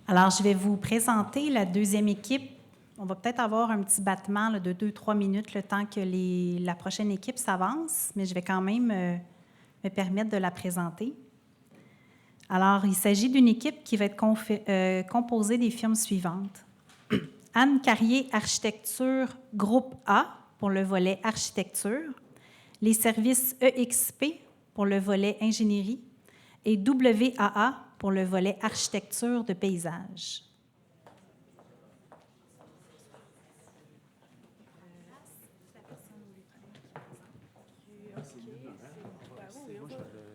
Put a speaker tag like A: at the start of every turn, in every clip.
A: Alors, je vais vous présenter la deuxième équipe. On va peut-être avoir un petit battement là, de 2-3 minutes le temps que la prochaine équipe s'avance, mais je vais quand même me permettre de la présenter. Alors, il s'agit d'une équipe qui va être composée des firmes suivantes. Anne Carrier Architecture Groupe A pour le volet architecture, les services EXP pour le volet ingénierie et WAA pour le volet architecture de paysage.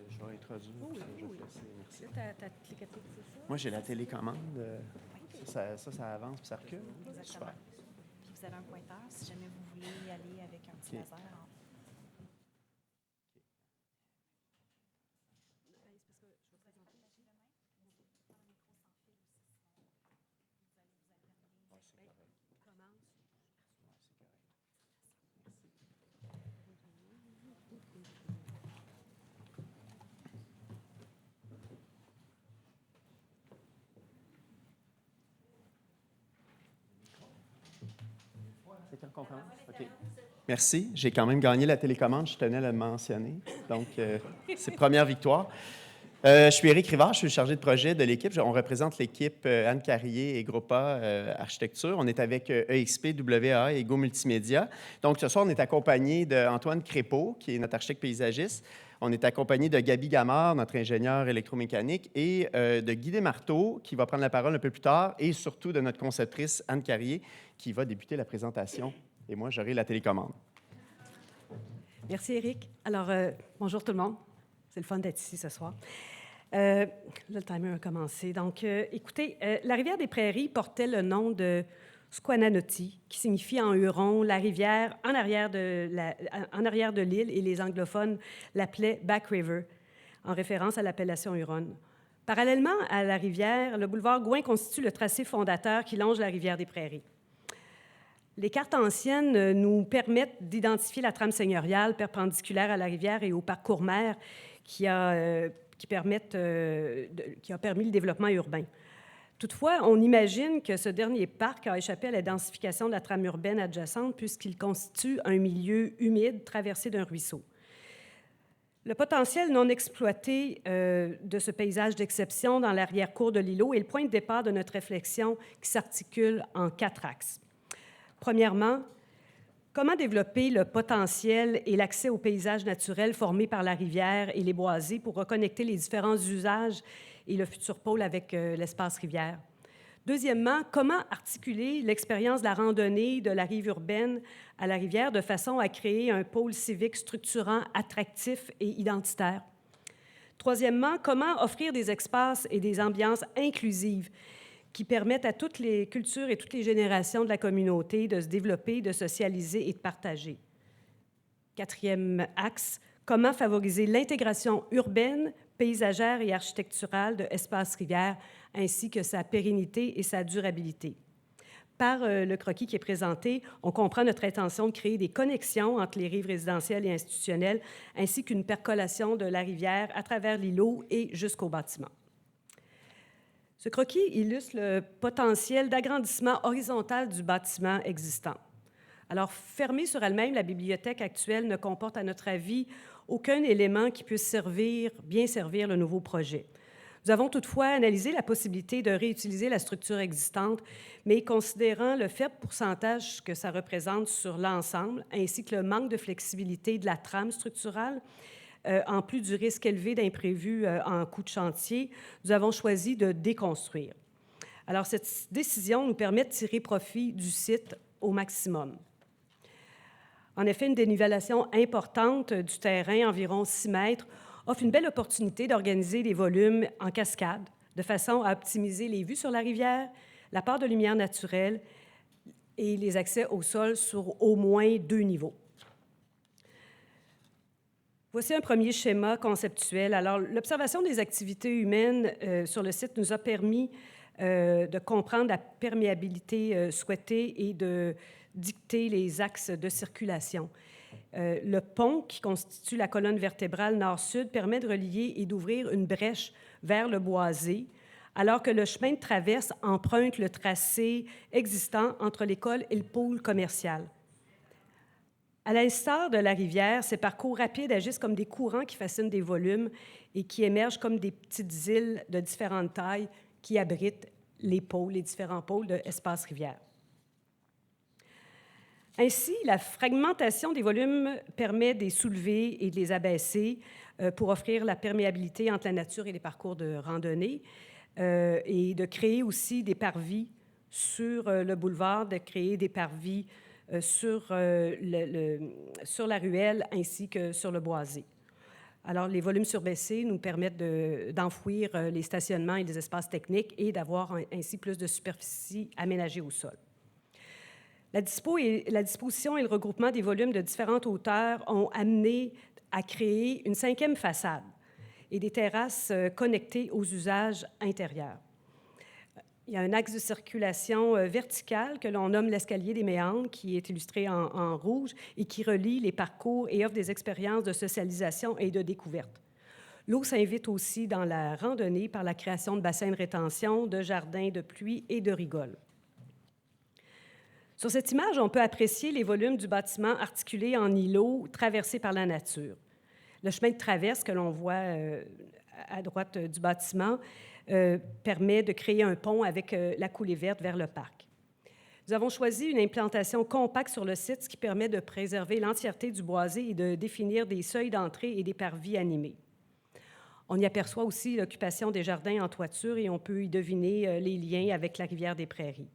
B: Je vais introduire.
C: Moi, j'ai la télécommande. Ça avance puis ça recule.
A: Super. Puis vous avez un pointeur si jamais vous voulez y aller avec un petit laser.
C: C'est quand qu'on commence? OK. Merci. J'ai quand même gagné la télécommande, je tenais à le mentionner. Donc, c'est première victoire. Je suis Éric Rivard, je suis le chargé de projet de l'équipe. On représente l'équipe Anne Carrier et Groupe A Architecture. On est avec EXP, WA et Go Multimédia. Donc, ce soir, on est accompagné d'Antoine Crépeau, qui est notre architecte paysagiste. On est accompagné de Gabi Gamard, notre ingénieur électromécanique, et de Guy Desmarteaux, qui va prendre la parole un peu plus tard, et surtout de notre conceptrice Anne Carrier, qui va débuter la présentation. Et moi, j'aurai la télécommande.
D: Merci, Éric. Alors, bonjour tout le monde. C'est le fun d'être ici ce soir. Là, le timer a commencé. Donc, écoutez, la rivière des Prairies portait le nom de Squananoty, qui signifie en huron la rivière en arrière de l'île, et les anglophones l'appelaient Back River, en référence à l'appellation huronne. Parallèlement à la rivière, le boulevard Gouin constitue le tracé fondateur qui longe la rivière des Prairies. Les cartes anciennes nous permettent d'identifier la trame seigneuriale perpendiculaire à la rivière et au parcours mer qui a permis le développement urbain. Toutefois, on imagine que ce dernier parc a échappé à la densification de la trame urbaine adjacente puisqu'il constitue un milieu humide traversé d'un ruisseau. Le potentiel non exploité de ce paysage d'exception dans l'arrière-cour de l'îlot est le point de départ de notre réflexion qui s'articule en 4 axes. Premièrement, comment développer le potentiel et l'accès aux paysages naturels formés par la rivière et les boisés pour reconnecter les différents usages et le futur pôle avec l'espace rivière? Deuxièmement, comment articuler l'expérience de la randonnée de la rive urbaine à la rivière de façon à créer un pôle civique structurant, attractif et identitaire? Troisièmement, comment offrir des espaces et des ambiances inclusives qui permettent à toutes les cultures et toutes les générations de la communauté de se développer, de socialiser et de partager. Quatrième axe, comment favoriser l'intégration urbaine, paysagère et architecturale de Espace Rivière, ainsi que sa pérennité et sa durabilité. Par le croquis qui est présenté, on comprend notre intention de créer des connexions entre les rives résidentielles et institutionnelles, ainsi qu'une percolation de la rivière à travers l'îlot et jusqu'au bâtiment. Ce croquis illustre le potentiel d'agrandissement horizontal du bâtiment existant. Alors, fermée sur elle-même, la bibliothèque actuelle ne comporte, à notre avis, aucun élément qui puisse bien servir le nouveau projet. Nous avons toutefois analysé la possibilité de réutiliser la structure existante, mais considérant le faible pourcentage que ça représente sur l'ensemble, ainsi que le manque de flexibilité de la trame structurale, en plus du risque élevé d'imprévus en coût de chantier, nous avons choisi de déconstruire. Alors, cette décision nous permet de tirer profit du site au maximum. En effet, une dénivellation importante du terrain, environ 6 mètres, offre une belle opportunité d'organiser des volumes en cascade, de façon à optimiser les vues sur la rivière, l'apport de lumière naturelle et les accès au sol sur au moins 2 niveaux. Voici un premier schéma conceptuel. Alors, l'observation des activités humaines sur le site nous a permis de comprendre la perméabilité souhaitée et de dicter les axes de circulation. Le pont, qui constitue la colonne vertébrale nord-sud, permet de relier et d'ouvrir une brèche vers le boisé alors que le chemin de traverse emprunte le tracé existant entre l'école et le pôle commercial. À l'instar de la rivière, ces parcours rapides agissent comme des courants qui façonnent des volumes et qui émergent comme des petites îles de différentes tailles qui abritent les différents pôles de Espace Rivière. Ainsi, la fragmentation des volumes permet de les soulever et de les abaisser pour offrir la perméabilité entre la nature et les parcours de randonnée et de créer aussi des parvis sur le boulevard, de créer des parvis sur la ruelle ainsi que sur le boisé. Alors, les volumes surbaissés nous permettent d'enfouir les stationnements et les espaces techniques et d'avoir ainsi plus de superficie aménagée au sol. La disposition et le regroupement des volumes de différentes hauteurs ont amené à créer une 5e façade et des terrasses connectées aux usages intérieurs. Il y a un axe de circulation vertical que l'on nomme l'escalier des méandres, qui est illustré en rouge et qui relie les parcours et offre des expériences de socialisation et de découverte. L'eau s'invite aussi dans la randonnée par la création de bassins de rétention, de jardins de pluie et de rigoles. Sur cette image, on peut apprécier les volumes du bâtiment articulés en îlots traversés par la nature. Le chemin de traverse que l'on voit à droite du bâtiment permet de créer un pont avec la coulée verte vers le parc. Nous avons choisi une implantation compacte sur le site, ce qui permet de préserver l'entièreté du boisé et de définir des seuils d'entrée et des parvis animés. On y aperçoit aussi l'occupation des jardins en toiture et on peut y deviner les liens avec la rivière des Prairies.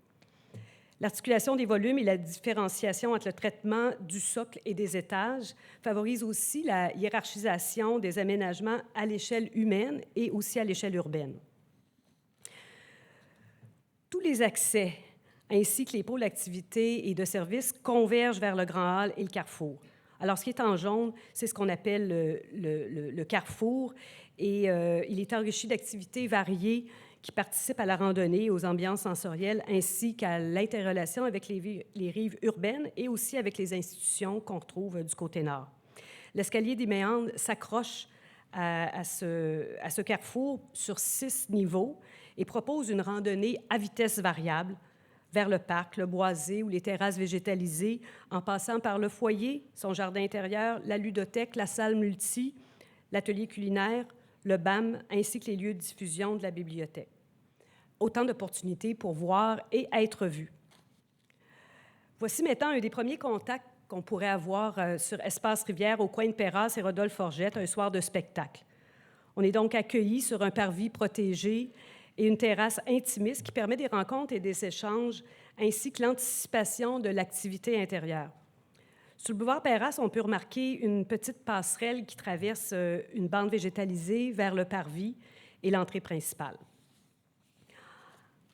D: L'articulation des volumes et la différenciation entre le traitement du socle et des étages favorisent aussi la hiérarchisation des aménagements à l'échelle humaine et aussi à l'échelle urbaine. Tous les accès, ainsi que les pôles d'activité et de services, convergent vers le Grand Hall et le Carrefour. Alors, ce qui est en jaune, c'est ce qu'on appelle le Carrefour, et il est enrichi d'activités variées qui participent à la randonnée, aux ambiances sensorielles, ainsi qu'à l'interrelation avec les rives urbaines et aussi avec les institutions qu'on retrouve du côté nord. L'escalier des méandres s'accroche à ce carrefour sur 6 niveaux et propose une randonnée à vitesse variable vers le parc, le boisé ou les terrasses végétalisées, en passant par le foyer, son jardin intérieur, la ludothèque, la salle multi, l'atelier culinaire, le BAM, ainsi que les lieux de diffusion de la bibliothèque. Autant d'opportunités pour voir et être vu. Voici maintenant un des premiers contacts qu'on pourrait avoir sur Espace Rivière au coin de Perras et Rodolphe-Forgette, un soir de spectacle. On est donc accueillis sur un parvis protégé et une terrasse intimiste qui permet des rencontres et des échanges, ainsi que l'anticipation de l'activité intérieure. Sur le boulevard Perras, on peut remarquer une petite passerelle qui traverse une bande végétalisée vers le parvis et l'entrée principale.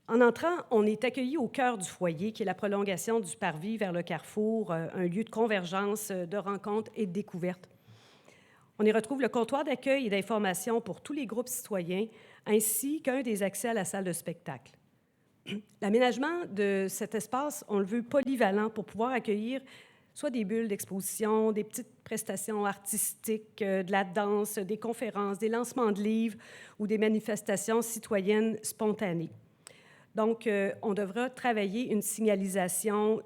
D: En entrant, on est accueilli au cœur du foyer, qui est la prolongation du parvis vers le carrefour, un lieu de convergence, de rencontres et de découvertes. On y retrouve le comptoir d'accueil et d'information pour tous les groupes citoyens, ainsi qu'un des accès à la salle de spectacle. L'aménagement de cet espace, on le veut polyvalent pour pouvoir accueillir soit des bulles d'exposition, des petites prestations artistiques, de la danse, des conférences, des lancements de livres ou des manifestations citoyennes spontanées. Donc, on devra travailler une signalisation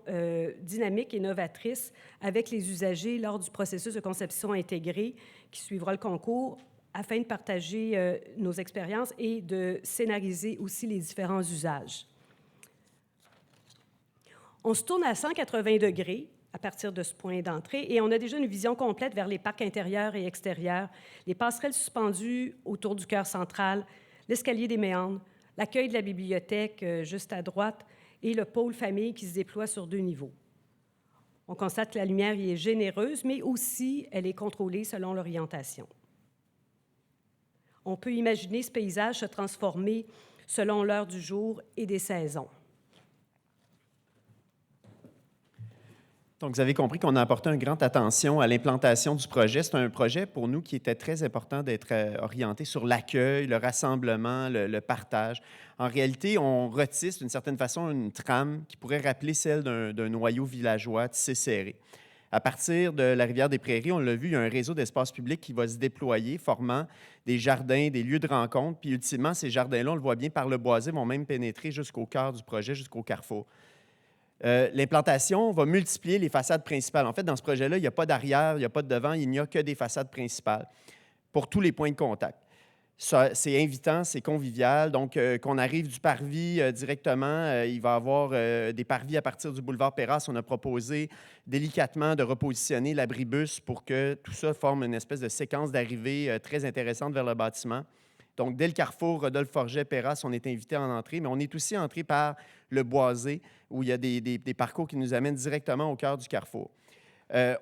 D: dynamique et novatrice avec les usagers lors du processus de conception intégrée qui suivra le concours afin de partager nos expériences et de scénariser aussi les différents usages. On se tourne à 180 degrés à partir de ce point d'entrée et on a déjà une vision complète vers les parcs intérieurs et extérieurs, les passerelles suspendues autour du cœur central, l'escalier des méandres, l'accueil de la bibliothèque juste à droite et le pôle famille qui se déploie sur 2 niveaux. On constate que la lumière y est généreuse, mais aussi elle est contrôlée selon l'orientation. On peut imaginer ce paysage se transformer selon l'heure du jour et des saisons.
C: Donc, vous avez compris qu'on a apporté une grande attention à l'implantation du projet. C'est un projet pour nous qui était très important d'être orienté sur l'accueil, le rassemblement, le partage. En réalité, on retisse d'une certaine façon une trame qui pourrait rappeler celle d'un noyau villageois tissé serré. À partir de la rivière des Prairies, on l'a vu, il y a un réseau d'espaces publics qui va se déployer, formant des jardins, des lieux de rencontre. Puis ultimement, ces jardins-là, on le voit bien, par le boisé, vont même pénétrer jusqu'au cœur du projet, jusqu'au carrefour. L'implantation va multiplier les façades principales. En fait, dans ce projet-là, il n'y a pas d'arrière, il n'y a pas de devant, il n'y a que des façades principales pour tous les points de contact. C'est invitant, c'est convivial. Donc, qu'on arrive du parvis directement, il va y avoir des parvis à partir du boulevard Perras. On a proposé délicatement de repositionner l'abribus pour que tout ça forme une espèce de séquence d'arrivée très intéressante vers le bâtiment. Donc, dès le carrefour Rodolphe-Forget-Perras, on est invité en entrée, mais on est aussi entré par le boisé, où il y a des parcours qui nous amènent directement au cœur du carrefour.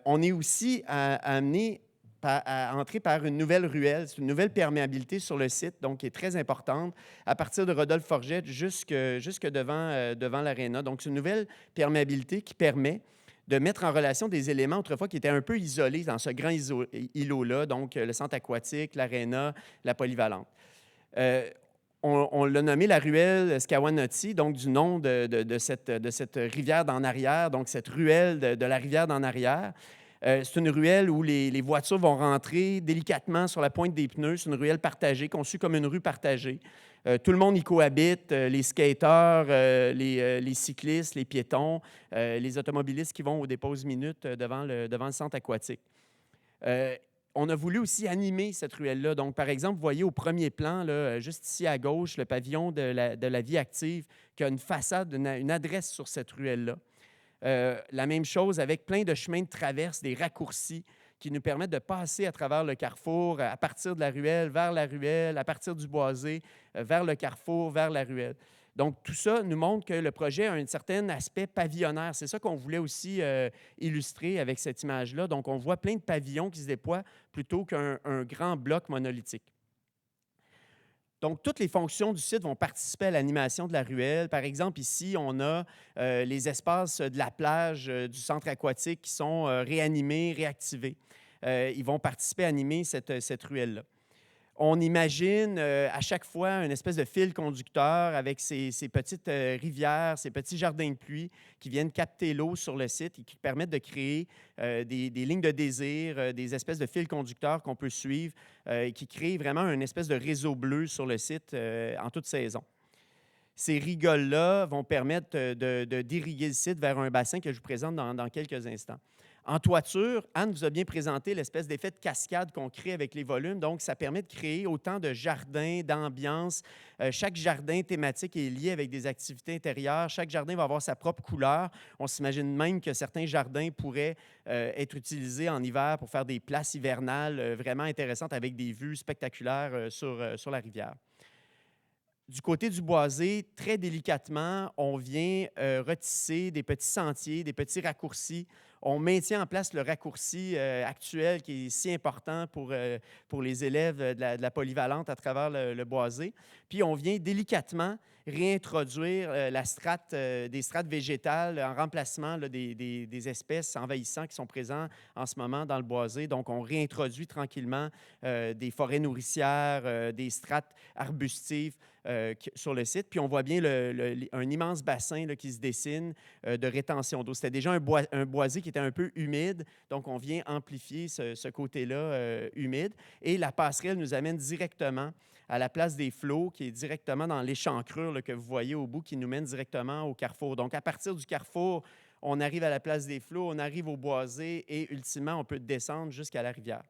C: On est aussi amené à entrer par une nouvelle ruelle. C'est une nouvelle perméabilité sur le site, donc qui est très importante, à partir de Rodolphe-Forget jusque devant l'aréna. Donc, c'est une nouvelle perméabilité qui permet de mettre en relation des éléments autrefois qui étaient un peu isolés dans ce grand îlot-là, donc le centre aquatique, l'aréna, la polyvalente. On l'a nommé la ruelle Skawanotti, donc du nom de cette rivière d'en arrière, donc cette ruelle de la rivière d'en arrière. C'est une ruelle où les voitures vont rentrer délicatement sur la pointe des pneus. C'est une ruelle partagée, conçue comme une rue partagée. Tout le monde y cohabite, les skateurs, les cyclistes, les piétons, les automobilistes qui vont aux déposes minutes devant le centre aquatique. On a voulu aussi animer cette ruelle-là. Donc, par exemple, vous voyez au premier plan, là, juste ici à gauche, le pavillon de la vie active qui a une façade, une adresse sur cette ruelle-là. La même chose avec plein de chemins de traverse, des raccourcis qui nous permettent de passer à travers le carrefour, à partir de la ruelle, vers la ruelle, à partir du boisé, vers le carrefour, vers la ruelle. Donc, tout ça nous montre que le projet a un certain aspect pavillonnaire. C'est ça qu'on voulait aussi illustrer avec cette image-là. Donc, on voit plein de pavillons qui se déploient plutôt qu'un grand bloc monolithique. Donc, toutes les fonctions du site vont participer à l'animation de la ruelle. Par exemple, ici, on a les espaces de la plage du centre aquatique qui sont réanimés, réactivés. Ils vont participer à animer cette ruelle-là. On imagine à chaque fois une espèce de fil conducteur avec ces petites rivières, ces petits jardins de pluie qui viennent capter l'eau sur le site et qui permettent de créer des lignes de désir, des espèces de fils conducteurs qu'on peut suivre et qui créent vraiment une espèce de réseau bleu sur le site en toute saison. Ces rigoles-là vont permettre d'irriguer le site vers un bassin que je vous présente dans quelques instants. En toiture, Anne vous a bien présenté l'espèce d'effet de cascade qu'on crée avec les volumes. Donc, ça permet de créer autant de jardins, d'ambiance. Chaque jardin thématique est lié avec des activités intérieures. Chaque jardin va avoir sa propre couleur. On s'imagine même que certains jardins pourraient être utilisés en hiver pour faire des places hivernales vraiment intéressantes avec des vues spectaculaires sur la rivière. Du côté du boisé, très délicatement, on vient retisser des petits sentiers, des petits raccourcis. On maintient en place le raccourci actuel qui est si important pour les élèves de la polyvalente à travers le boisé. Puis, on vient délicatement réintroduire des strates végétales en remplacement des espèces envahissantes qui sont présentes en ce moment dans le boisé. Donc, on réintroduit tranquillement des forêts nourricières, des strates arbustives sur le site. Puis, on voit bien un immense bassin là, qui se dessine de rétention d'eau. C'était déjà un boisé qui était un peu humide, donc on vient amplifier ce côté-là humide. Et la passerelle nous amène directement à la place des flots, qui est directement dans l'échancrure là, que vous voyez au bout, qui nous mène directement au carrefour. Donc, à partir du carrefour, on arrive à la place des flots, on arrive au boisé et, ultimement, on peut descendre jusqu'à la rivière.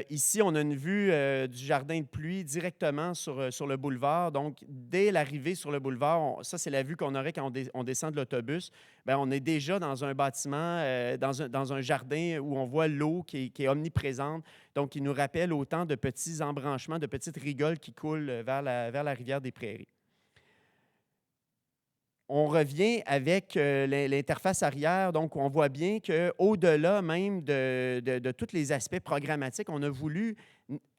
C: Ici, on a une vue du jardin de pluie directement sur le boulevard. Donc, dès l'arrivée sur le boulevard, ça, c'est la vue qu'on aurait quand on descend de l'autobus. Bien, on est déjà dans un bâtiment, dans un jardin où on voit l'eau qui est omniprésente. Donc, qui nous rappelle autant de petits embranchements, de petites rigoles qui coulent vers la rivière des Prairies. On revient avec l'interface arrière. Donc, on voit bien qu'au-delà même de tous les aspects programmatiques, on a voulu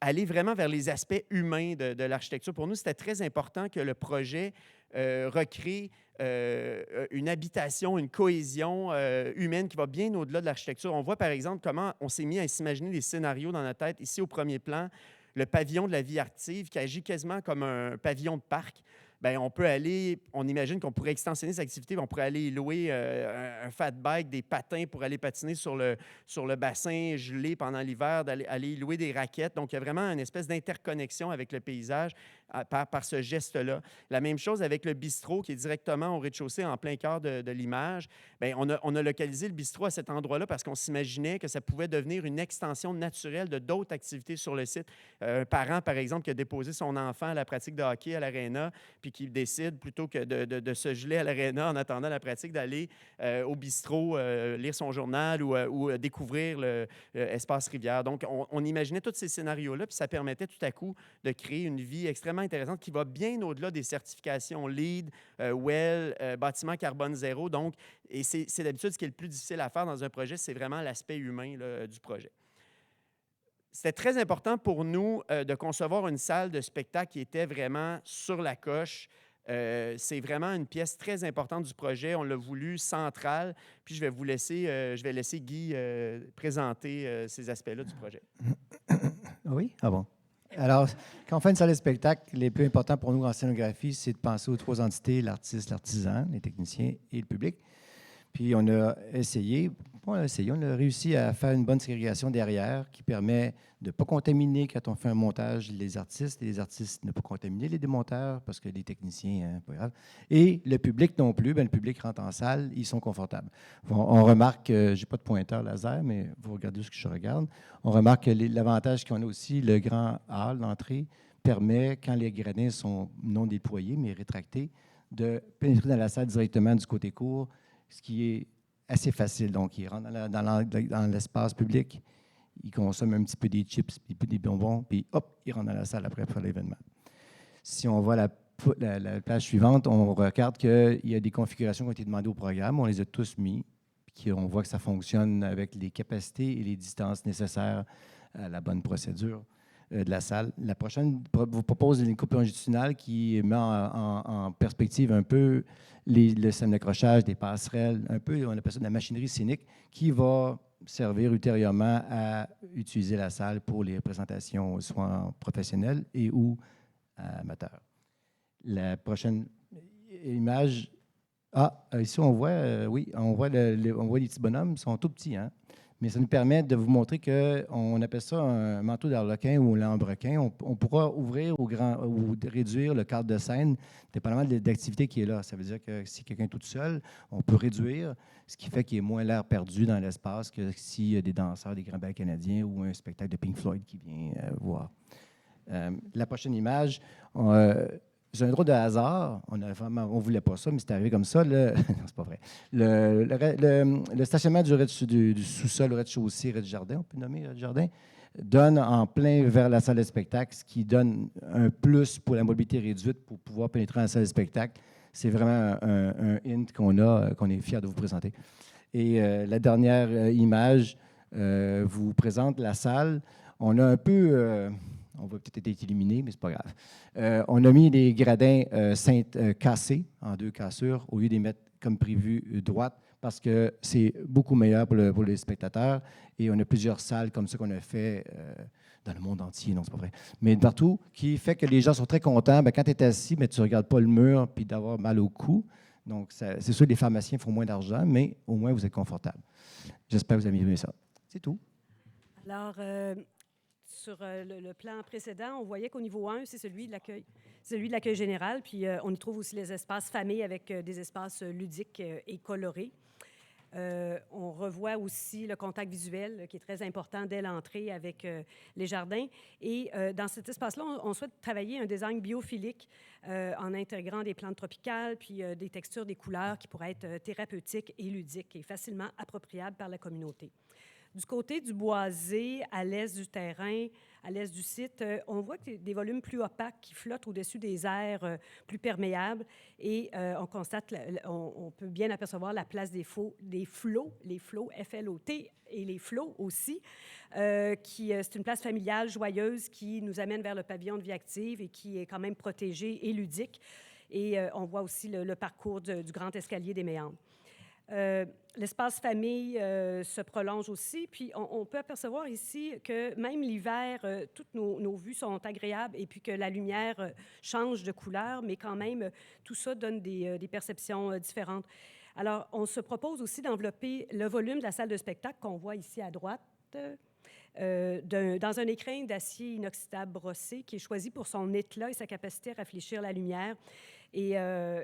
C: aller vraiment vers les aspects humains de l'architecture. Pour nous, c'était très important que le projet recrée une habitation, une cohésion humaine qui va bien au-delà de l'architecture. On voit, par exemple, comment on s'est mis à s'imaginer des scénarios dans notre tête. Ici, au premier plan, le pavillon de la vie active qui agit quasiment comme un pavillon de parc. bien, on imagine qu'on pourrait extensionner cette activité, on pourrait aller louer un fat bike, des patins pour aller patiner sur le bassin gelé pendant l'hiver, aller louer des raquettes. Donc, il y a vraiment une espèce d'interconnexion avec le paysage par ce geste-là. La même chose avec le bistrot qui est directement au rez-de-chaussée, en plein cœur de l'image. Bien, on a localisé le bistrot à cet endroit-là parce qu'on s'imaginait que ça pouvait devenir une extension naturelle de d'autres activités sur le site. Un parent, par exemple, qui a déposé son enfant à la pratique de hockey à l'aréna, puis qui décide, plutôt que de se geler à l'aréna en attendant la pratique, d'aller au bistrot, lire son journal ou découvrir l'espace rivière. Donc, on imaginait tous ces scénarios-là, puis ça permettait tout à coup de créer une vie extrêmement intéressante qui va bien au-delà des certifications LEED, WELL, bâtiment carbone zéro. Donc, et c'est d'habitude ce qui est le plus difficile à faire dans un projet, c'est vraiment l'aspect humain là, du projet. C'était très important pour nous de concevoir une salle de spectacle qui était vraiment sur la coche. C'est vraiment une pièce très importante du projet. On l'a voulu centrale. Puis je vais laisser Guy présenter ces aspects-là du projet.
B: Oui? Ah bon. Alors, quand on fait une salle de spectacle, les plus importants pour nous en scénographie, c'est de penser aux trois entités, l'artiste, l'artisan, les techniciens et le public. Puis on a on a réussi à faire une bonne ségrégation derrière qui permet de ne pas contaminer quand on fait un montage les artistes, et les artistes ne pas contaminer les démonteurs parce que les techniciens, pas grave. Et le public non plus, bien, le public rentre en salle, ils sont confortables. On remarque, je n'ai pas de pointeur laser, mais vous regardez ce que je regarde, on remarque que l'avantage qu'on a aussi, le grand hall d'entrée permet, quand les gradins sont non déployés, mais rétractés, de pénétrer dans la salle directement du côté court, ce qui est assez facile. Donc, ils rentrent dans l'espace public, ils consomment un petit peu des chips, puis des bonbons, puis hop, ils rentrent dans la salle après pour l'événement. Si on voit la page suivante, on regarde qu'il y a des configurations qui ont été demandées au programme, on les a tous mis, puis on voit que ça fonctionne avec les capacités et les distances nécessaires à la bonne procédure de la salle. La prochaine vous propose une coupe longitudinale qui met en perspective un peu le système d'accrochage, des passerelles, un peu, on appelle ça de la machinerie scénique, qui va servir ultérieurement à utiliser la salle pour les représentations soit professionnelles et ou amateurs. La prochaine image, ici on voit, oui, on voit les petits bonhommes, ils sont tout petits, hein? Mais ça nous permet de vous montrer qu'on appelle ça un manteau d'arlequin ou un lambrequin. On pourra ouvrir ou réduire le cadre de scène, dépendamment de l'activité qui est là. Ça veut dire que si quelqu'un est tout seul, on peut réduire, ce qui fait qu'il y ait moins l'air perdu dans l'espace que s'il y a des danseurs, des grands bals canadiens ou un spectacle de Pink Floyd qui vient voir. La prochaine image, c'est un drôle de hasard. On ne voulait pas ça, mais c'est arrivé comme ça. Non, c'est pas vrai. Le stationnement du sous-sol, rez-de-chaussée, rez-de-jardin, on peut nommer rez-de-jardin, donne en plein vers la salle de spectacle, ce qui donne un plus pour la mobilité réduite pour pouvoir pénétrer dans la salle de spectacle. C'est vraiment un hint qu'on est fiers de vous présenter. Et la dernière image vous présente la salle. On a un peu... on va peut-être être éliminé, mais ce n'est pas grave. On a mis des gradins cassés, en deux cassures, au lieu de les mettre comme prévu droite, parce que c'est beaucoup meilleur pour les spectateurs. Et on a plusieurs salles comme ça qu'on a fait dans le monde entier, non, c'est pas vrai, mais partout, qui fait que les gens sont très contents. Bien, quand tu es assis, mais tu ne regardes pas le mur puis d'avoir mal au cou. Donc, c'est sûr que les pharmaciens font moins d'argent, mais au moins, vous êtes confortable. J'espère que vous avez aimé ça. C'est tout.
D: Alors, sur le plan précédent, on voyait qu'au niveau 1, c'est celui de l'accueil général, puis on y trouve aussi les espaces familles avec des espaces ludiques et colorés. On revoit aussi le contact visuel qui est très important dès l'entrée avec les jardins. Et dans cet espace-là, on souhaite travailler un design biophilique en intégrant des plantes tropicales puis des textures, des couleurs qui pourraient être thérapeutiques et ludiques et facilement appropriables par la communauté. Du côté du boisé, à l'est du terrain, à l'est du site, on voit que des volumes plus opaques qui flottent au-dessus des airs plus perméables et on constate, on peut bien apercevoir la place des flots, les flots, F-L-O-T, et les flots aussi, c'est une place familiale, joyeuse, qui nous amène vers le pavillon de vie active et qui est quand même protégée et ludique. Et on voit aussi le parcours du grand escalier des méandres. L'espace famille se prolonge aussi. Puis, on peut apercevoir ici que même l'hiver, toutes nos vues sont agréables et puis que la lumière change de couleur, mais quand même, tout ça donne des perceptions différentes. Alors, on se propose aussi d'envelopper le volume de la salle de spectacle qu'on voit ici à droite dans un écrin d'acier inoxydable brossé qui est choisi pour son éclat et sa capacité à réfléchir la lumière et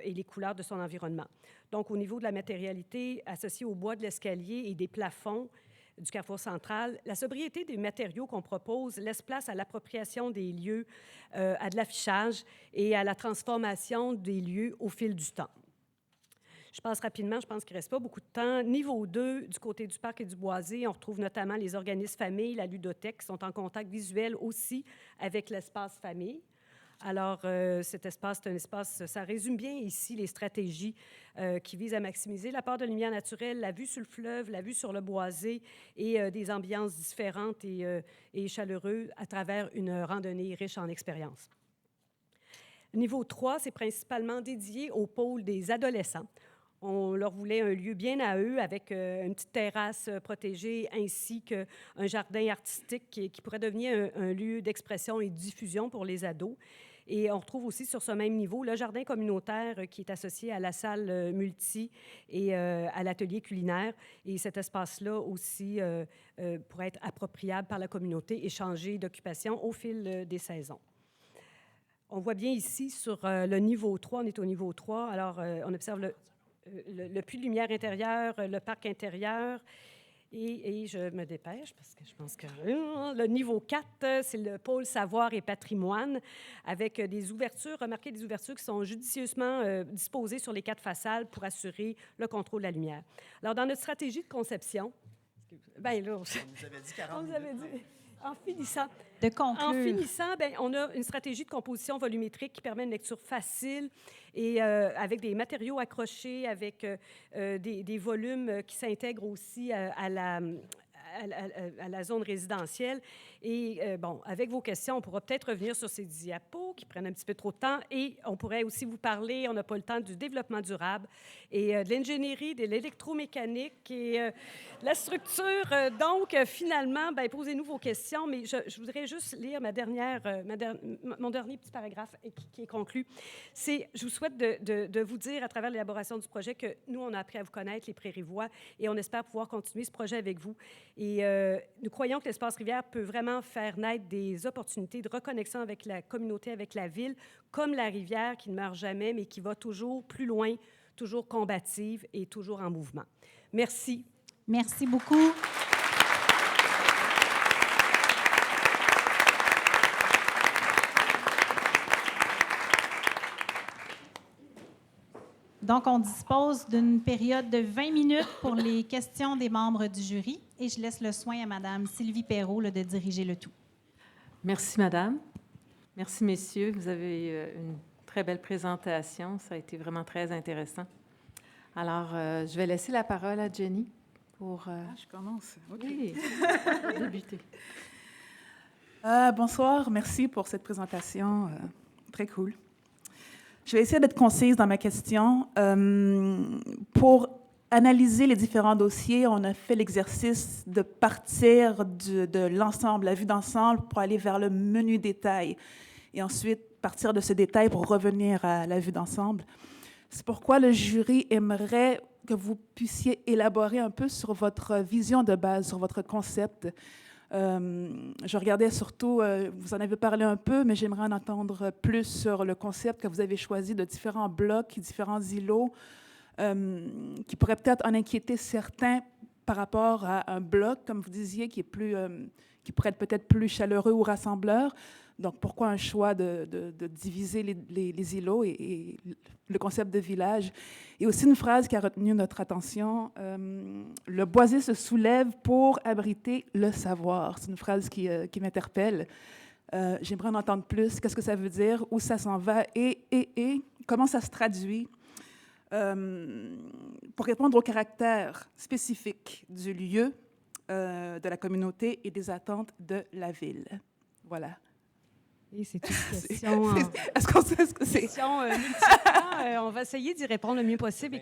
D: les couleurs de son environnement. Donc, au niveau de la matérialité associée au bois de l'escalier et des plafonds du carrefour central, la sobriété des matériaux qu'on propose laisse place à l'appropriation des lieux, à de l'affichage et à la transformation des lieux au fil du temps. Je passe rapidement, je pense qu'il ne reste pas beaucoup de temps. Niveau 2, du côté du parc et du boisé, on retrouve notamment les organismes famille, la ludothèque, qui sont en contact visuel aussi avec l'espace famille. Alors, cet espace, c'est un espace, ça résume bien ici les stratégies qui visent à maximiser l'apport de lumière naturelle, la vue sur le fleuve, la vue sur le boisé et des ambiances différentes et chaleureuses à travers une randonnée riche en expériences. Niveau 3, c'est principalement dédié au pôle des adolescents. On leur voulait un lieu bien à eux avec une petite terrasse protégée ainsi qu'un jardin artistique qui pourrait devenir un lieu d'expression et de diffusion pour les ados. Et on retrouve aussi sur ce même niveau le jardin communautaire qui est associé à la salle multi et à l'atelier culinaire. Et cet espace-là aussi pourrait être appropriable par la communauté et changer d'occupation au fil des saisons. On voit bien ici sur le niveau 3, on est au niveau 3, alors on observe le puits de lumière intérieur, le parc intérieur, et je me dépêche parce que je pense que le niveau 4, c'est le pôle savoir et patrimoine, avec des ouvertures, remarquez des ouvertures qui sont judicieusement disposées sur les 4 façades pour assurer le contrôle de la lumière. Alors, dans notre stratégie de conception, bien là, on nous avait dit 40 minutes. En finissant, on a une stratégie de composition volumétrique qui permet une lecture facile et avec des matériaux accrochés, avec des volumes qui s'intègrent aussi à la zone résidentielle. Et bon, avec vos questions, on pourra peut-être revenir sur ces diapos qui prennent un petit peu trop de temps et on pourrait aussi vous parler, on n'a pas le temps, du développement durable et de l'ingénierie, de l'électromécanique et de la structure. Donc, finalement, bien, posez-nous vos questions, mais je voudrais juste lire mon dernier petit paragraphe qui est conclu. Je vous souhaite de vous dire, à travers l'élaboration du projet, que nous, on a appris à vous connaître, les Prairivois, et on espère pouvoir continuer ce projet avec vous. Et nous croyons que l'Espace Rivière peut vraiment faire naître des opportunités de reconnexion avec la communauté, avec la ville, comme la rivière qui ne meurt jamais, mais qui va toujours plus loin, toujours combative et toujours en mouvement. Merci.
A: Merci beaucoup. Donc, on dispose d'une période de 20 minutes pour les questions des membres du jury et je laisse le soin à Mme Sylvie Perrault de diriger le tout.
E: Merci, Madame. Merci, messieurs. Vous avez une très belle présentation. Ça a été vraiment très intéressant. Alors, je vais laisser la parole à Jenny pour...
F: je commence. OK.
E: Oui, débuter.
F: Bonsoir. Merci pour cette présentation. Très cool. Je vais essayer d'être concise dans ma question. Pour analyser les différents dossiers, on a fait l'exercice de partir de l'ensemble, la vue d'ensemble, pour aller vers le menu détail. Et ensuite, partir de ce détail pour revenir à la vue d'ensemble. C'est pourquoi le jury aimerait que vous puissiez élaborer un peu sur votre vision de base, sur votre concept. Je regardais surtout, vous en avez parlé un peu, mais j'aimerais en entendre plus sur le concept que vous avez choisi de différents blocs, différents îlots, qui pourraient peut-être en inquiéter certains par rapport à un bloc, comme vous disiez, qui pourrait être peut-être plus chaleureux ou rassembleur. Donc, pourquoi un choix de diviser les îlots et le concept de village? Et aussi une phrase qui a retenu notre attention, le boisé se soulève pour abriter le savoir. C'est une phrase qui m'interpelle. J'aimerais en entendre plus. Qu'est-ce que ça veut dire? Où ça s'en va? Et comment ça se traduit? Pour répondre au caractère spécifique du lieu, de la communauté et des attentes de la ville. Voilà.
D: Et c'est une question...
F: Est-ce qu'on sait ce que c'est?
D: Question multiple. On va essayer d'y répondre le mieux possible.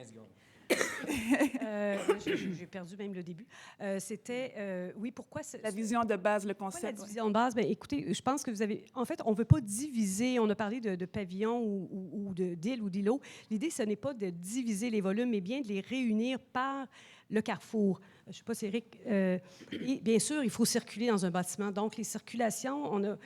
D: J'ai perdu même le début. C'était, oui, pourquoi...
F: La vision de base, le
D: Pourquoi
F: concept.
D: la division de base? Bien, écoutez, je pense que vous avez... En fait, on ne veut pas diviser. On a parlé de pavillons ou d'îles ou d'îlots. L'idée, ce n'est pas de diviser les volumes, mais bien de les réunir par le carrefour. Je ne sais pas si Eric... et bien sûr, il faut circuler dans un bâtiment. Donc, les circulations,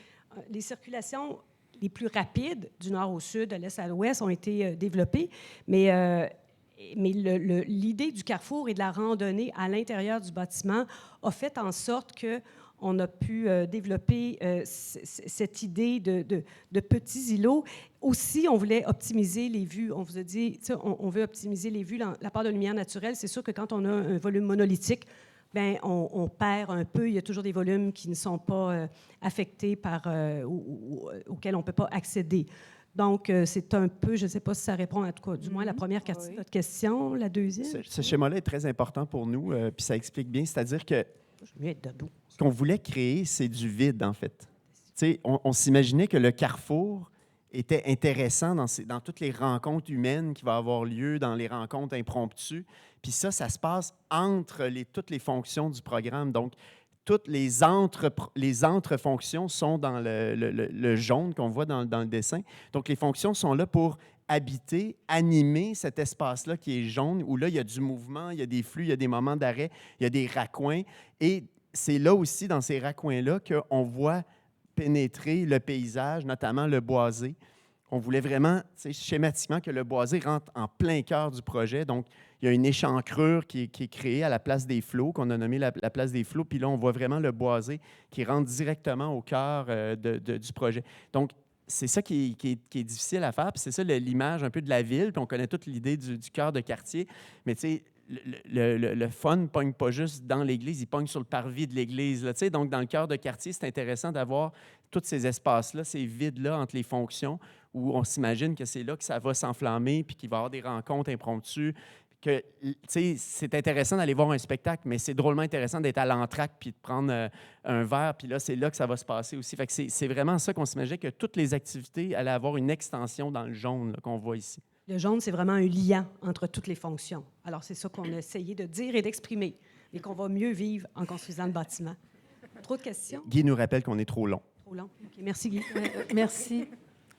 D: les circulations les plus rapides du nord au sud, de l'est à l'ouest, ont été développées. Mais l'idée du carrefour et de la randonnée à l'intérieur du bâtiment a fait en sorte qu'on a pu développer cette idée de petits îlots. Aussi, on voulait optimiser les vues. On vous a dit, on veut optimiser les vues. La part de lumière naturelle, c'est sûr que quand on a un volume monolithique, bien, on perd un peu. Il y a toujours des volumes qui ne sont pas affectés auxquels on ne peut pas accéder. Donc, c'est un peu, je ne sais pas si ça répond à tout cas, du moins la première partie de votre question. La deuxième?
C: Ce schéma-là est très important pour nous, puis ça explique bien. C'est-à-dire que
D: Je vais mieux être debout.
C: ce qu'on voulait créer, c'est du vide, en fait. Tu sais, on s'imaginait que le carrefour était intéressant dans toutes les rencontres humaines qui vont avoir lieu, dans les rencontres impromptues. Puis ça se passe entre toutes les fonctions du programme. Donc, toutes les entre-fonctions sont dans le jaune qu'on voit dans le dessin. Donc, les fonctions sont là pour habiter, animer cet espace-là qui est jaune, où là, il y a du mouvement, il y a des flux, il y a des moments d'arrêt, il y a des raccoins. Et c'est là aussi, dans ces raccoins-là, qu'on voit pénétrer le paysage, notamment le boisé. On voulait vraiment, schématiquement, que le boisé rentre en plein cœur du projet. Donc, il y a une échancrure qui est créée à la place des flots, qu'on a nommé la place des flots. Puis là, on voit vraiment le boisé qui rentre directement au cœur du projet. Donc, c'est ça qui est difficile à faire. Puis c'est ça l'image un peu de la ville. Puis on connaît toute l'idée du cœur de quartier. Mais tu sais, le fun ne pogne pas juste dans l'église, il pogne sur le parvis de l'église. Là, donc, dans le cœur de quartier, c'est intéressant d'avoir tous ces espaces-là, ces vides-là entre les fonctions, où on s'imagine que c'est là que ça va s'enflammer, puis qu'il va y avoir des rencontres impromptues. C'est intéressant d'aller voir un spectacle, mais c'est drôlement intéressant d'être à l'entracte puis de prendre un verre, puis là, c'est là que ça va se passer aussi. Fait que c'est vraiment ça qu'on s'imaginait, que toutes les activités allaient avoir une extension dans le jaune là, qu'on voit ici.
D: Le jaune, c'est vraiment un liant entre toutes les fonctions. Alors, c'est ça qu'on a essayé de dire et d'exprimer, et qu'on va mieux vivre en construisant le bâtiment. Trop de questions?
C: Guy nous rappelle qu'on est trop long.
D: Trop long. OK. Merci, Guy.
E: Merci.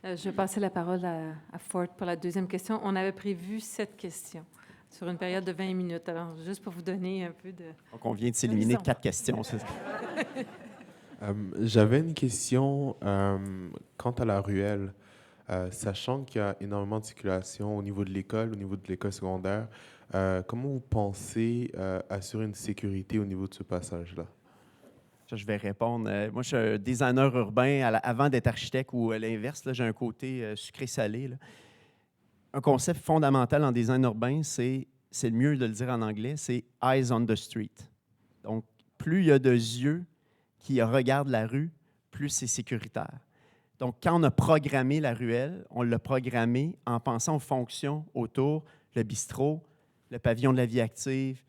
E: Je vais passer la parole à Fort pour la deuxième question. On avait prévu 7 questions sur une période de 20 minutes. Alors, juste pour vous donner un peu de...
C: Donc, on vient de s'éliminer 4 questions. C'est ça.
G: J'avais une question quant à la ruelle. Sachant qu'il y a énormément de circulation au niveau de l'école secondaire, comment vous pensez assurer une sécurité au niveau de ce passage-là?
C: Je vais répondre. Moi, je suis un designer urbain avant d'être architecte ou à l'inverse. Là, j'ai un côté sucré-salé. Là. Un concept fondamental en design urbain, c'est le mieux de le dire en anglais, c'est « eyes on the street ». Donc, plus il y a de yeux qui regardent la rue, plus c'est sécuritaire. Donc, quand on a programmé la ruelle, on l'a programmé en pensant aux fonctions autour, le bistrot, le pavillon de la vie active,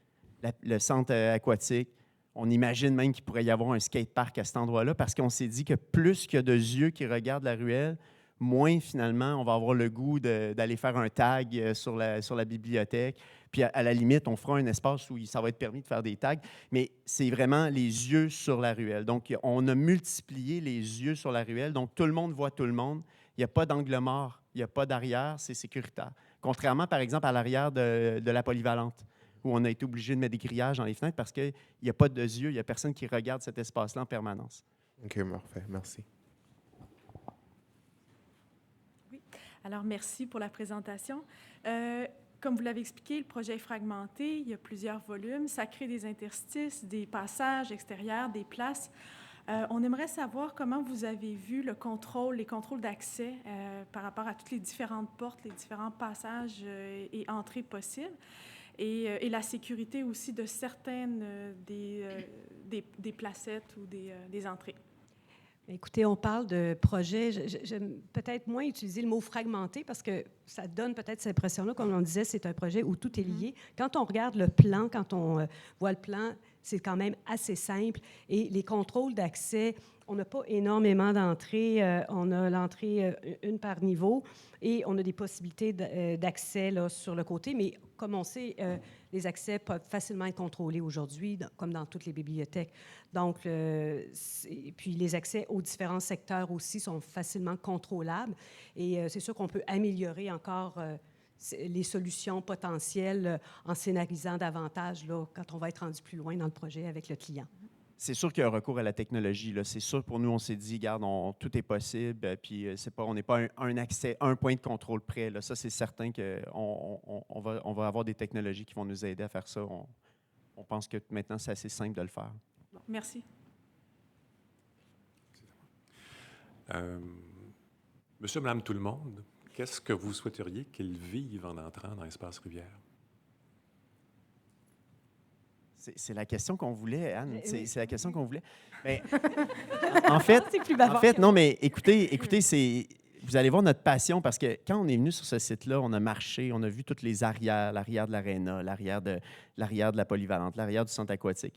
C: le centre aquatique. On imagine même qu'il pourrait y avoir un skatepark à cet endroit-là parce qu'on s'est dit que plus qu'il y a de yeux qui regardent la ruelle, moins finalement on va avoir le goût d'aller faire un tag sur la bibliothèque. Puis à la limite, on fera un espace où ça va être permis de faire des tags, mais c'est vraiment les yeux sur la ruelle. Donc, on a multiplié les yeux sur la ruelle, donc tout le monde voit tout le monde. Il n'y a pas d'angle mort, il n'y a pas d'arrière, c'est sécuritaire. Contrairement, par exemple, à l'arrière de la polyvalente, où on a été obligé de mettre des grillages dans les fenêtres parce qu'il n'y a pas de yeux, il n'y a personne qui regarde cet espace-là en permanence.
G: OK, parfait. Merci.
H: Oui. Alors, merci pour la présentation. Comme vous l'avez expliqué, le projet est fragmenté, il y a plusieurs volumes, ça crée des interstices, des passages extérieurs, des places. On aimerait savoir comment vous avez vu les contrôles d'accès par rapport à toutes les différentes portes, les différents passages et entrées possibles, et la sécurité aussi de certaines des placettes ou des entrées.
D: Écoutez, on parle de projet. J'aime peut-être moins utiliser le mot fragmenté parce que ça donne peut-être cette impression-là, comme on disait, c'est un projet où tout est lié. Quand on regarde le plan, quand on voit le plan, c'est quand même assez simple. Et les contrôles d'accès, on n'a pas énormément d'entrées. On a l'entrée une par niveau et on a des possibilités d'accès là, sur le côté. Mais comme on sait, les accès peuvent facilement être contrôlés aujourd'hui, comme dans toutes les bibliothèques. Donc, puis les accès aux différents secteurs aussi sont facilement contrôlables. Et c'est sûr qu'on peut améliorer encore les solutions potentielles en scénarisant davantage là, quand on va être rendu plus loin dans le projet avec le client.
C: C'est sûr qu'il y a un recours à la technologie. Là. C'est sûr, pour nous, on s'est dit, regarde, tout est possible, puis on n'est pas un accès, un point de contrôle près. Là. Ça, c'est certain qu'on va avoir des technologies qui vont nous aider à faire ça. On pense que maintenant, c'est assez simple de le faire.
H: Bon, merci.
I: Monsieur, Madame, tout le monde, qu'est-ce que vous souhaiteriez qu'ils vivent en entrant dans l'Espace Rivière?
C: C'est la question qu'on voulait, Anne.
D: Oui.
C: C'est la question qu'on voulait. Mais, en fait,
D: C'est plus bavard.
C: en fait, non, mais écoutez, vous allez voir notre passion parce que quand on est venu sur ce site-là, on a marché, on a vu toutes les arrières, l'arrière de l'aréna, l'arrière de la polyvalente, l'arrière du centre aquatique.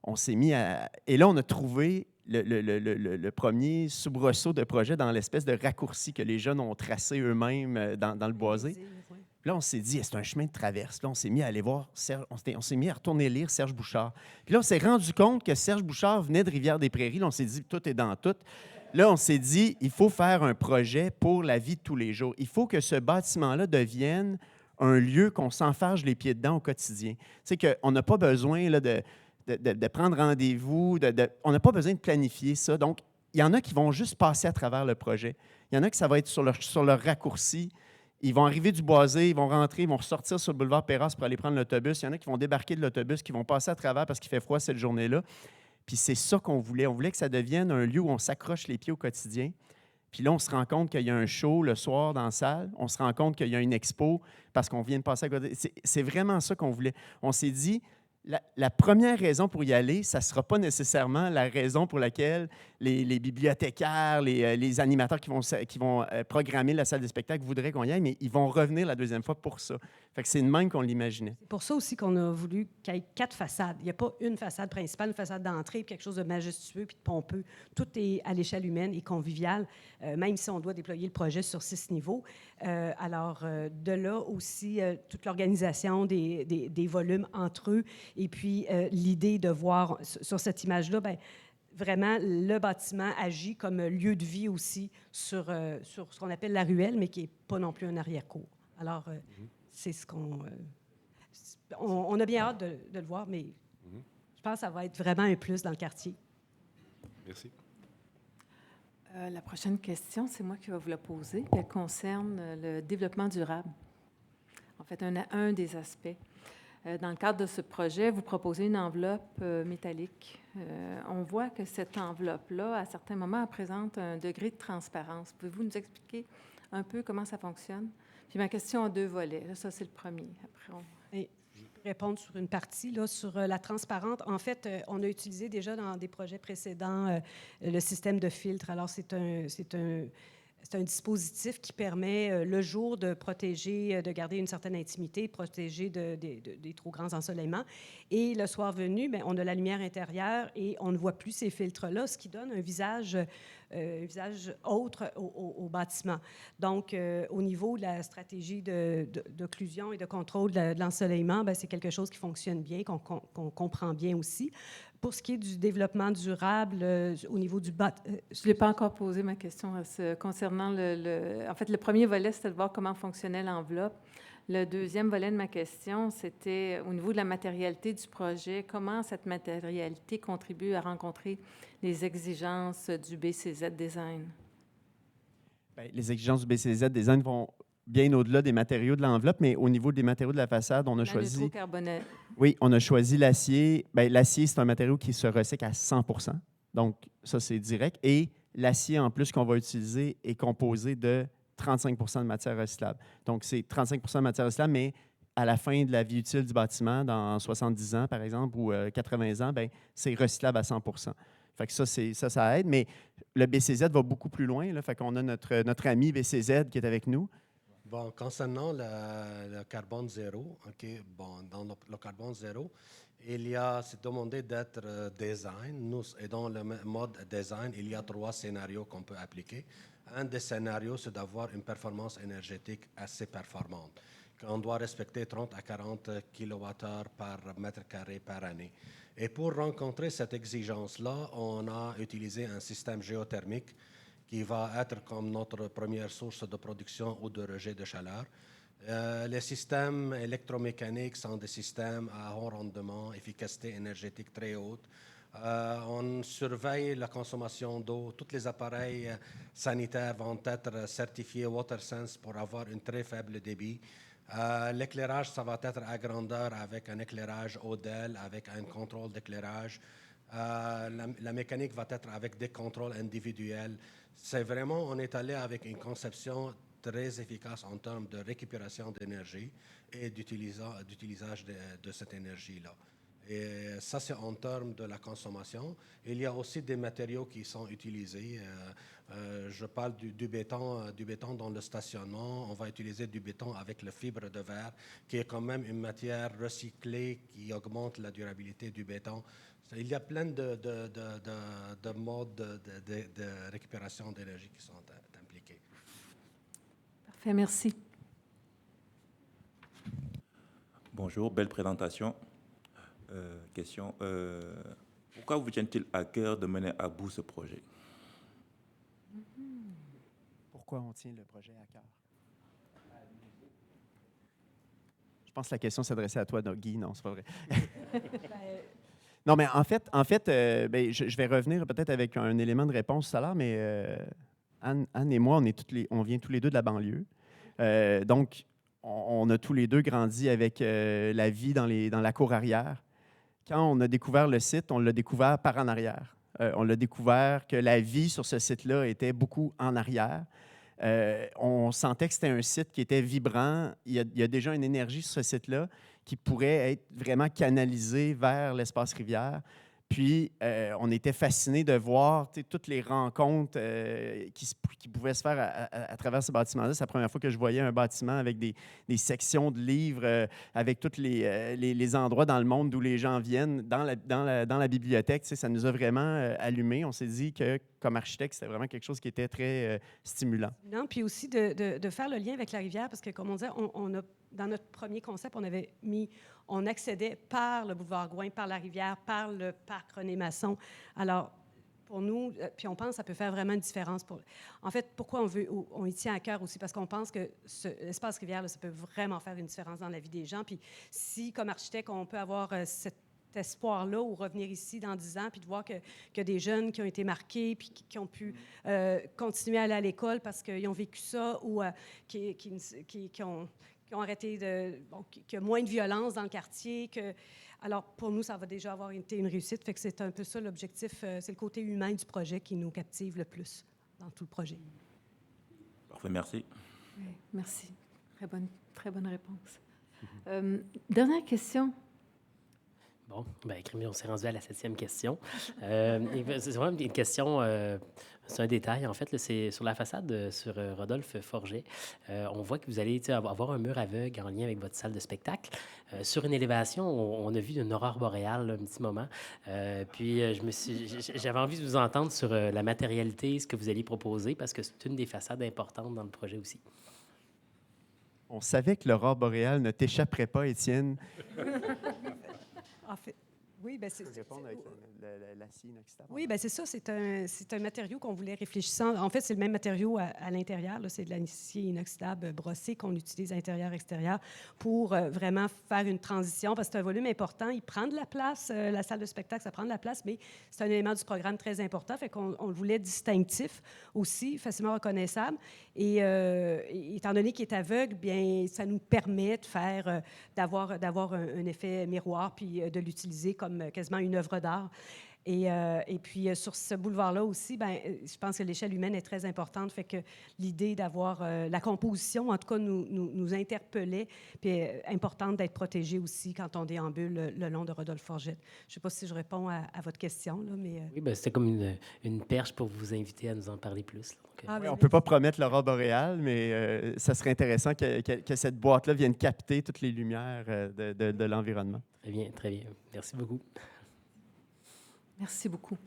C: On s'est mis à... Et là, on a trouvé le premier soubresaut de projet dans l'espèce de raccourci que les jeunes ont tracé eux-mêmes dans le boisé. Là, on s'est dit, c'est un chemin de traverse. Là, on s'est mis à aller voir, on s'est mis à retourner lire Serge Bouchard. Puis là, on s'est rendu compte que Serge Bouchard venait de Rivière-des-Prairies. Là, on s'est dit, tout est dans tout. Là, on s'est dit, il faut faire un projet pour la vie de tous les jours. Il faut que ce bâtiment-là devienne un lieu qu'on s'enfarge les pieds dedans au quotidien. Tu sais qu'on n'a pas besoin là, de prendre rendez-vous, on n'a pas besoin de planifier ça. Donc, il y en a qui vont juste passer à travers le projet. Il y en a qui ça va être sur leur raccourci. Ils vont arriver du boisé, ils vont rentrer, ils vont ressortir sur le boulevard Péras pour aller prendre l'autobus. Il y en a qui vont débarquer de l'autobus, qui vont passer à travers parce qu'il fait froid cette journée-là. Puis c'est ça qu'on voulait. On voulait que ça devienne un lieu où on s'accroche les pieds au quotidien. Puis là, on se rend compte qu'il y a un show le soir dans la salle. On se rend compte qu'il y a une expo parce qu'on vient de passer à côté. C'est vraiment ça qu'on voulait. On s'est dit, la première raison pour y aller, ça ne sera pas nécessairement la raison pour laquelle les bibliothécaires, les animateurs qui vont programmer la salle de spectacle voudraient qu'on y aille, mais ils vont revenir la deuxième fois pour ça. Fait que c'est de même qu'on l'imaginait.
D: C'est pour ça aussi qu'on a voulu qu'il y ait 4 façades. Il n'y a pas une façade principale, une façade d'entrée, puis quelque chose de majestueux puis de pompeux. Tout est à l'échelle humaine et convivial, même si on doit déployer le projet sur 6 niveaux. De là aussi, toute l'organisation des volumes entre eux. Et puis, l'idée de voir sur cette image-là, bien, vraiment, le bâtiment agit comme lieu de vie aussi sur ce qu'on appelle la ruelle, mais qui n'est pas non plus un arrière-cour. Alors, c'est ce qu'on... on a bien hâte de le voir, mais je pense que ça va être vraiment un plus dans le quartier.
I: Merci.
E: La prochaine question, c'est moi qui vais vous la poser. Elle concerne le développement durable. En fait, un des aspects. Dans le cadre de ce projet, vous proposez une enveloppe métallique. On voit que cette enveloppe-là, à certains moments, elle présente un degré de transparence. Pouvez-vous nous expliquer un peu comment ça fonctionne? Puis ma question a 2 volets. Là, ça, c'est le premier. Après,
D: Je peux répondre sur une partie, là, sur la transparente. En fait, on a utilisé déjà dans des projets précédents le système de filtre. Alors, c'est un dispositif qui permet le jour de protéger, de garder une certaine intimité, de protéger des trop grands ensoleillements. Et le soir venu, bien, on a la lumière intérieure et on ne voit plus ces filtres-là, ce qui donne un visage autre au bâtiment. Donc, au niveau de la stratégie d'occlusion et de contrôle de l'ensoleillement, bien, c'est quelque chose qui fonctionne bien, qu'on comprend bien aussi. Pour ce qui est du développement durable, au niveau du bâtiment...
E: je ne l'ai pas encore posé, ma question, concernant En fait, le premier volet, c'était de voir comment fonctionnait l'enveloppe. Le deuxième volet de ma question, c'était au niveau de la matérialité du projet, comment cette matérialité contribue à rencontrer les exigences du BCZ Design?
C: Bien, les exigences du BCZ Design vont bien au-delà des matériaux de l'enveloppe, mais au niveau des matériaux de la façade, on a choisi...
E: Nitrocarbonate.
C: Oui, on a choisi l'acier. Bien, l'acier, c'est un matériau qui se recycle à 100%. Donc, ça, c'est direct. Et l'acier, en plus, qu'on va utiliser est composé de 35 de matière recyclable. Donc, c'est 35 de matière recyclable, mais à la fin de la vie utile du bâtiment, dans 70 ans, par exemple, ou 80 ans, bien, c'est recyclable à 100 Fait que ça aide. Mais le BCZ va beaucoup plus loin. Là. Fait qu'on a notre ami BCZ qui est avec nous.
J: Bon, concernant le carbone zéro, dans le carbone zéro, c'est demandé d'être design. Et dans le mode design, il y a 3 scénarios qu'on peut appliquer. Un des scénarios, c'est d'avoir une performance énergétique assez performante. On doit respecter 30 à 40 kWh par mètre carré par année. Et pour rencontrer cette exigence-là, on a utilisé un système géothermique qui va être comme notre première source de production ou de rejet de chaleur. Les systèmes électromécaniques sont des systèmes à haut rendement, efficacité énergétique très haute. On surveille la consommation d'eau. Tous les appareils sanitaires vont être certifiés WaterSense pour avoir un très faible débit. L'éclairage, ça va être à grandeur avec un éclairage Odell, avec un contrôle d'éclairage. La mécanique va être avec des contrôles individuels. C'est vraiment, on est allé avec une conception très efficace en termes de récupération d'énergie et d'utilisage de cette énergie-là. Et ça, c'est en termes de la consommation. Il y a aussi des matériaux qui sont utilisés. Je parle du béton dans le stationnement. On va utiliser du béton avec la fibre de verre, qui est quand même une matière recyclée qui augmente la durabilité du béton. Il y a plein de modes de récupération d'énergie qui sont impliqués.
E: Parfait, merci.
K: Bonjour, belle présentation. Question. Pourquoi vous tient-il à cœur de mener à bout ce projet?
C: Pourquoi on tient le projet à cœur? Je pense que la question s'adressait à toi, Guy. Non, c'est pas vrai. Non, mais en fait je vais revenir peut-être avec un élément de réponse tout à l'heure, mais Anne et moi, on vient tous les deux de la banlieue. Donc, on a tous les deux grandi avec la vie dans la cour arrière. Quand on a découvert le site, on l'a découvert par en arrière. On l'a découvert que la vie sur ce site-là était beaucoup en arrière. On sentait que c'était un site qui était vibrant. Il y a déjà une énergie sur ce site-là qui pourrait être vraiment canalisée vers l'espace rivière. Puis, on était fascinés de voir toutes les rencontres qui pouvaient se faire à travers ce bâtiment-là. C'est la première fois que je voyais un bâtiment avec des sections de livres, avec tous les endroits dans le monde d'où les gens viennent, dans la bibliothèque. Ça nous a vraiment allumés. On s'est dit que, comme architecte, c'était vraiment quelque chose qui était très stimulant.
D: Non, puis aussi de faire le lien avec la rivière, parce que, comme on disait, on a, dans notre premier concept, on accédait par le boulevard Gouin, par la rivière, par le parc René-Masson. Alors, pour nous, puis on pense que ça peut faire vraiment une différence. En fait, pourquoi on y tient à cœur aussi? Parce qu'on pense que l'espace rivière, là, ça peut vraiment faire une différence dans la vie des gens. Puis si, comme architecte, on peut avoir cet espoir-là ou revenir ici dans 10 ans puis de voir que des jeunes qui ont été marqués puis qui ont pu continuer à aller à l'école parce qu'ils ont vécu ça ou qui ont arrêté qu'il y a moins de violence dans le quartier. Alors, pour nous, ça va déjà avoir été une réussite. Fait que c'est un peu ça l'objectif. C'est le côté humain du projet qui nous captive le plus dans tout le projet.
K: Parfait, merci.
E: Oui, merci. Très bonne réponse. Dernière question.
L: Bon, bien, Crémy, on s'est rendu à la 7e question. C'est vraiment une question, c'est un détail, en fait. Là, c'est sur la façade, sur Rodolphe Forget. On voit que vous allez avoir un mur aveugle en lien avec votre salle de spectacle. Sur une élévation, on a vu une aurore boréale là, un petit moment. Puis, j'avais envie de vous entendre sur la matérialité, ce que vous alliez proposer, parce que c'est une des façades importantes dans le projet aussi.
C: On savait que l'aurore boréale ne t'échapperait pas, Étienne.
D: En fait, oui, bien, c'est...
C: répondre avec l'acier inoxydable.
D: Oui, bien, c'est ça. C'est un matériau qu'on voulait réfléchissant. En fait, c'est le même matériau à l'intérieur. Là, c'est de l'acier inoxydable brossé qu'on utilise à l'intérieur-extérieur pour vraiment faire une transition parce que c'est un volume important. Il prend de la place. La salle de spectacle, ça prend de la place, mais c'est un élément du programme très important. Fait qu'on le voulait distinctif aussi, facilement reconnaissable. Et étant donné qu'il est aveugle, bien, ça nous permet de faire, d'avoir un effet miroir puis de l'utiliser comme quasiment une œuvre d'art. Et puis, sur ce boulevard-là aussi, ben, je pense que l'échelle humaine est très importante, fait que l'idée d'avoir la composition, en tout cas, nous interpellait, puis importante d'être protégé aussi quand on déambule le long de Rodolphe Forget. Je ne sais pas si je réponds à votre question, là, mais...
L: Oui, ben, c'était comme une perche pour vous inviter à nous en parler plus. Là. Donc,
C: Oui, on ne peut pas promettre l'aurore boréale, mais ça serait intéressant que cette boîte-là vienne capter toutes les lumières de l'environnement.
L: Très bien, très bien. Merci beaucoup.
E: Merci beaucoup.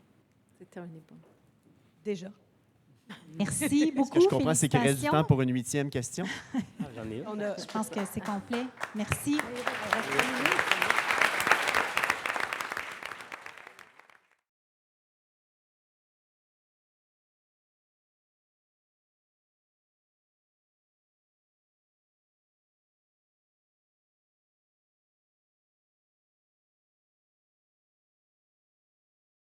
E: C'est terminé pour nous.
D: Déjà.
A: Merci beaucoup.
C: Ce que je comprends, c'est qu'il reste du temps pour une 8e question.
L: J'en ai une.
A: Je pense que c'est complet. Merci.